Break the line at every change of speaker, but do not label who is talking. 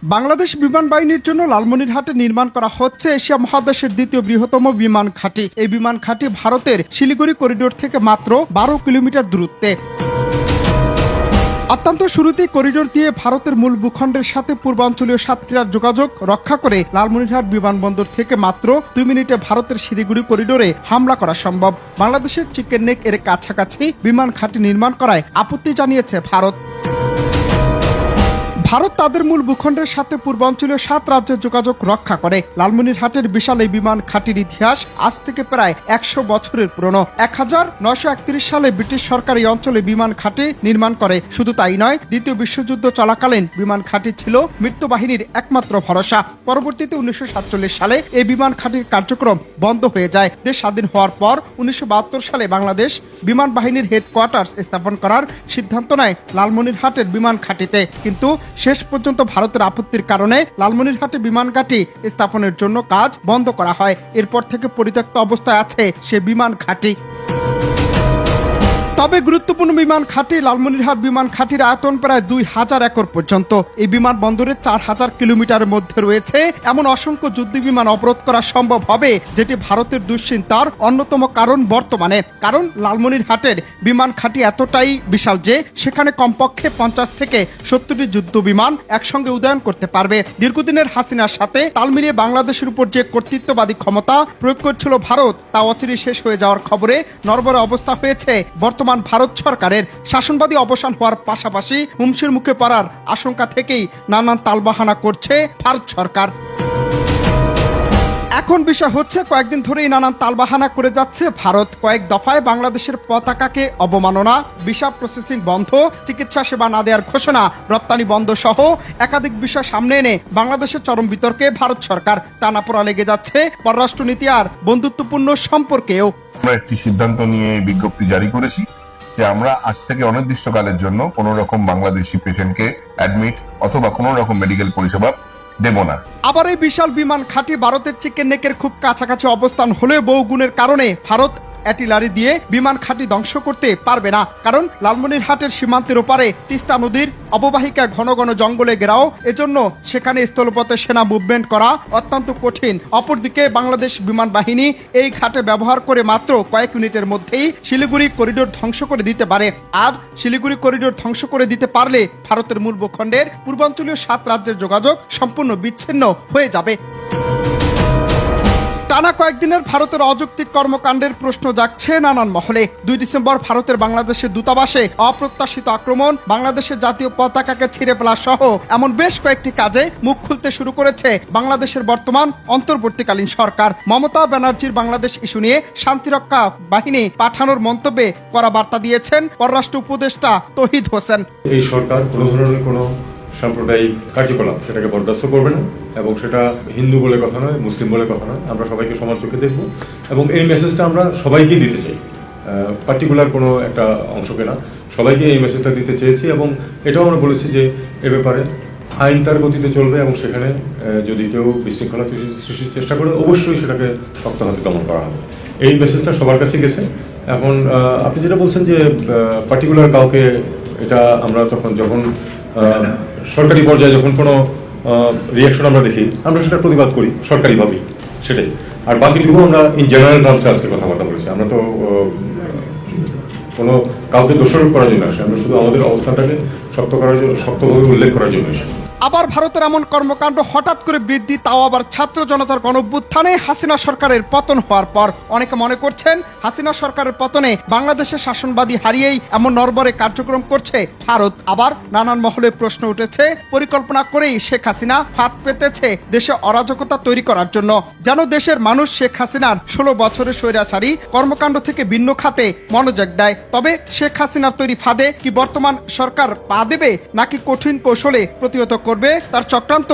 বাংলাদেশ বিমান বাহিনীর জন্য লালমনিরহাটে নির্মাণ করা হচ্ছে এশিয়া মহাদেশের দ্বিতীয় বৃহত্তম বিমান ঘাঁটি। এই বিমান ঘাঁটি ভারতের শিলিগুড়ি করিডোর থেকে মাত্র 12 কিলোমিটার দূরত্বে। অত্যন্ত শুরুতেই করিডোর দিয়ে ভারতের মূল ভূখণ্ডের সাথে পূর্বাঞ্চলীয় সাতক্ষীরার যোগাযোগ রক্ষা করে লালমনিরহাট বিমানবন্দর থেকে মাত্র 2 মিনিটে ভারতের শিলিগুড়ি করিডোরে হামলা করা সম্ভব। বাংলাদেশের চিকেন নেক এর কাছাকাছি বিমান ঘাঁটি নির্মাণ করায় আপত্তি জানিয়েছে ভারত। ভারত তাদের মূল ভূখণ্ডের সাথে পূর্বাঞ্চলীয় 7 রাজ্যের যোগাযোগ রক্ষা করে। লালমনিরহাটের বিশাল এই বিমান ঘাঁটির ইতিহাস আজ থেকে প্রায় 100 বছরের পুরনো। 1931 সালে ব্রিটিশ সরকার এই অঞ্চলে বিমান ঘাঁটি নির্মাণ করে। শুধু তাই নয়, দ্বিতীয় বিশ্বযুদ্ধ চলাকালীন বিমান ঘাঁটি ছিল মৃত্যু বাহিনীর একমাত্র ভরসা। পরবর্তীতে 1947 সালে এই বিমান ঘাঁটির কার্যক্রম বন্ধ হয়ে যায়। দেশ স্বাধীন হওয়ার পর 1972 সালে বাংলাদেশ বিমান বাহিনীর হেডকোয়ার্টার্স স্থাপন করার সিদ্ধান্ত নেয় লালমনিরহাটের বিমান ঘাঁটিতে। কিন্তু শেষ পর্যন্ত ভারতের আপত্তির কারণে লালমনিরহাটে বিমান ঘাঁটি স্থাপনের জন্য কাজ বন্ধ করা হয়। এরপর থেকে পরিত্যক্ত অবস্থায় আছে সে বিমান ঘাঁটি। তবে গুরুত্বপূর্ণ বিমান ঘাঁটি লালমনিরহাট বিমান ঘাঁটির আয়তন প্রায় 2000 একর পর্যন্ত। এই বিমানবন্দরে 4000 কিলোমিটারের মধ্যে রয়েছে এমন অসংখ্য যুদ্ধ বিমান অবরোধ করা সম্ভব হবে, যেটি ভারতের দুশ্চিন্তার অন্যতম কারণ বর্তমানে। কারণ লালমনিরহাটের বিমান ঘাঁটি এতটাই বিশাল যে সেখানে কমপক্ষে 50 থেকে 70টি যুদ্ধ বিমান একসঙ্গে উদয়ন করতে পারবে। দীর্ঘদিনের হাসিনার সাথে তাল মিলিয়ে বাংলাদেশের উপর যে কর্তৃত্ববাদী ক্ষমতা প্রয়োগ করছিল ভারত, তা অচিরেই শেষ হয়ে যাওয়ার খবরে নড়বড়ে অবস্থা হয়েছে বর্তমান ভারত সরকারের। শাসনবাদী অবসান হওয়ার পাশাপাশি হুমকির মুখে পড়ার আশঙ্কা থেকেই নানান তালবাহানা করছে ভারত সরকার। এখন বিষয় হচ্ছে, কয়েকদিন ধরেই নানান তালবাহানা করে যাচ্ছে ভারত। কয়েক দফায় বাংলাদেশের পতাকাকে অবমাননা, ভিসা প্রসেসিং বন্ধ, চিকিৎসা সেবা না দেওয়ার ঘোষণা, রপ্তানি বন্ধ সহ একাধিক বিষয় সামনে এনে বাংলাদেশের চরম বিতর্কে ভারত সরকার। টানাপোড়া লেগে যাচ্ছে পররাষ্ট্রনীতি আর বন্ধুত্বপূর্ণ সম্পর্কেও।
আমরা একটি সিদ্ধান্ত নিয়ে বিজ্ঞপ্তি জারি করেছি যে আমরা আজ থেকে অনির্দিষ্টকালের জন্য কোনো রকম বাংলাদেশি পেশেন্টকে অ্যাডমিট অথবা কোনো রকম মেডিকেল পরিষেবা দেব না।
আবার এই বিশাল বিমান ঘাঁটি ভারতের চিকেন নেকের খুব কাছাকাছি অবস্থান হলেও বহু গুণের কারণে ভারত অ্যাটিলারি দিয়ে বিমান ঘাঁটি ধ্বংস করতে পারবে না। কারণ লালমনিরহাটের সীমান্তের ওপারে তিস্তা নদীর অববাহিকা ঘন ঘন জঙ্গলে ঘেরাও, এজন্য সেখানে স্থলপথে সেনা মুভমেন্ট করা অত্যন্ত কঠিন। অপরদিকে বাংলাদেশ বিমান বাহিনী এই ঘাটে ব্যবহার করে মাত্র কয়েক মিনিটের মধ্যেই শিলিগুড়ি করিডোর ধ্বংস করে দিতে পারে। আর শিলিগুড়ি করিডোর ধ্বংস করে দিতে পারলে ভারতের মূল ভূখণ্ডের পূর্বাঞ্চলীয় 7 রাজ্যের যোগাযোগ সম্পূর্ণ বিচ্ছিন্ন হয়ে যাবে। টানা কয়েকদিনের ভারতের অযৌক্তিক কর্মকাণ্ডের প্রশ্ন জাগছে নানান মহলে। 2 ডিসেম্বর ভারতের বাংলাদেশের দূতাবাসে অপ্রত্যাশিত আক্রমণ, বাংলাদেশের জাতীয় পতাকাকে ছিঁড়ে ফেলা সহ এমন বেশ কয়েকটি কাজে মুখ খুলতে শুরু করেছে বাংলাদেশের বর্তমান অন্তর্বর্তীকালীন সরকার। মমতা ব্যানার্জির বাংলাদেশ ইস্যু নিয়ে শান্তিরক্ষা বাহিনী পাঠানোর মন্তব্যে কড়া বার্তা দিয়েছেন পররাষ্ট্র উপদেষ্টা তৌহিদ হোসেন।
এই সরকার কোনো ধরনের কোনো সাম্প্রদায়িক কার্যকলাপ সেটাকে বরদাস্ত করবে না, এবং সেটা হিন্দু বলে কথা নয়, মুসলিম বলে কথা নয়। আমরা সবাইকে সমান চোখে দেখব, এবং এই মেসেজটা আমরা সবাইকে দিতে চাই, পার্টিকুলার কোনো একটা অংশকে না, সবাইকে এই মেসেজটা দিতে চেয়েছি। এবং এটাও আমরা বলেছি যে এ ব্যাপারে আইন তার গতিতে চলবে, এবং সেখানে যদি কেউ বিশৃঙ্খলা সৃষ্টির চেষ্টা করে অবশ্যই সেটাকে শক্ত হাতে দমন করা হবে। এই মেসেজটা সবার কাছে গেছে। এখন আপনি যেটা বলছেন যে পার্টিকুলার কাউকে, এটা আমরা যখন সরকারি পর্যায়ে যখন কোনো রিয়াকশন আমরা দেখি, আমরা সেটা প্রতিবাদ করি সরকারিভাবেই, সেটাই। আর বাকিটুকু আমরা ইন জেনারেল টার্মসে আজকে কথাবার্তা বলেছি। আমরা তো কোনো কাউকে দোষারোপ করার জন্য আসি, আমরা শুধু আমাদের অবস্থানটাকে শক্তভাবে উল্লেখ করার জন্য এসেছি।
আবার ভারতের এমন কর্মকাণ্ড হঠাৎ করে বৃদ্ধি, তাও আবার ছাত্র জনতার গণঅভ্যুত্থানে হাসিনা সরকারের পতন হওয়ার পর। অনেকে মনে করছেন হাসিনা সরকারের পতনে বাংলাদেশের শাসনবাদী হারিয়েই এমন নড়বড়ে কার্যক্রম করছে ভারত। আবার নানান মহলে প্রশ্ন উঠেছে, পরিকল্পনা করেই শেখ হাসিনা ফাঁদ পেতেছে দেশে অরাজকতা তৈরি করার জন্য, যেন দেশের মানুষ শেখ হাসিনার 16 বছরের স্বৈরাচারী কর্মকাণ্ড থেকে ভিন্ন খাতে মনোযোগ দেয়। তবে শেখ হাসিনার তৈরি ফাঁদে কি বর্তমান সরকার পা দেবে, নাকি কঠিন কৌশলে প্রতিহত করবে তার চক্রান্ত?